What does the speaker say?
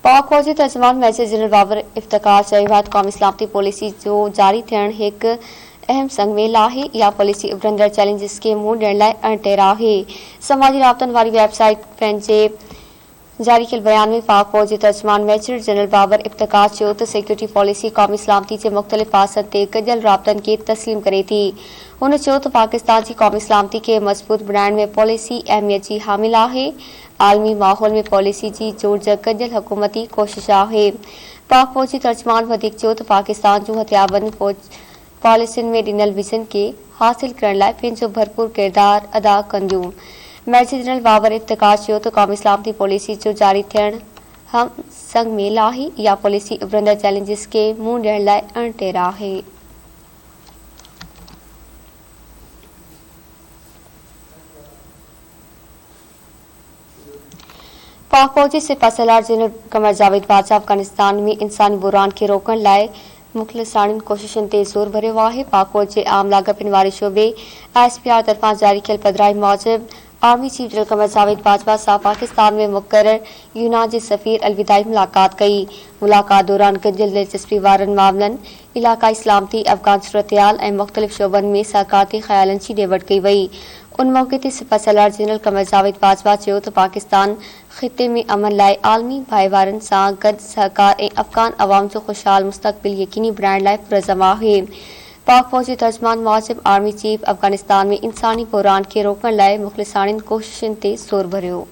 पाक फौजी तर्जुमान major general Babar Iftikhar चयो कौमी सलामती पॉलिसी जो जारी थियण एक अहम संगमेल आहे। या पॉलिसी उभरंदड़ चैलेंजिस के मुंह ॾियण लाइ अणटेर आहे। समाजी राबतनि वारी वेबसाइट पंहिंजे जारी कयल बयान में पाक फौजी तर्जुमान मेजर जनरल बाबर इफ्तिकार चयो त सिक्योरिटी पॉलिसी कौमी सलामती जे मुख़्तलिफ़ पासनि ते गॾियल राबतनि खे तस्लीम करे थी। हुन चयो त पाकिस्तान जी कौमी सलामती खे मज़बूत बणाइण में पॉलिसी अहमियत जी हामिल आहे। आलमी माहौल में पॉलिसी जी जोड़ गॾियल हुकूमती कोशिश आहे। पाक फौजी तर्जुमान वधीक चयो त पाकिस्तान जूं हथियारबंद पॉलिसियुनि में ॾिनल विजन खे हासिल करण लाइ पंहिंजो भरपूर किरदार अदा कंदियूं। मेजर जनरल बाबर इफ्तिकार चयो त कौमी सलामती पॉलिसी जो जारी थियण हम संगमेल आहे। या पॉलिसी उभरंदड़ चैलेंजिस के मुंह ॾियण लाइ अणटेर आहे। पाक फौजी सिपह सलार जनरल कमर जावेद बाजवा अफगानिस्तान में इंसानी बुरान के रोकण लाइ मुख़लिसाणियुनि कोशिशुनि ते ज़ोर भरियो आहे। पाक फौज जे आम लाॻापनि वारे शोबे ISPR तरफ़ां जारी कयल पधिराई Mujib army chief general Qamar Javed Bajwa सां पाकिस्तान में मुक़रर यूनान जे सफ़ीर अलविदाई मुलाक़ात कई। मुलाक़ात दौरान गॾियल दिलचस्पी वारनि मामलनि, इलाक़ाई सलामती, अफ़गान सूरतहाल ऐं मुख़्तलिफ़ शोबनि में सहकार ते ख़्यालनि जी ॾे वठि कई वई। उन मौक़े ते सिपह सलार जनरल कमर जावेद बाजवा चयो त पाकिस्तान ख़िते में अमन लाइ आलमी भाईवारनि सां गॾु सहकार ऐं अफ़गान अवाम जो ख़ुशहाल मुस्तक़बिल यकीनी बणाइण लाइ पुरज़म आहे। पाक फौजी तर्जुमान मूजिब आर्मी चीफ अफ़गानिस्तान में इंसानी बुरान खे रोकण लाइ मुख़लिसाणियुनि कोशिशुनि ते ज़ोर भरियो।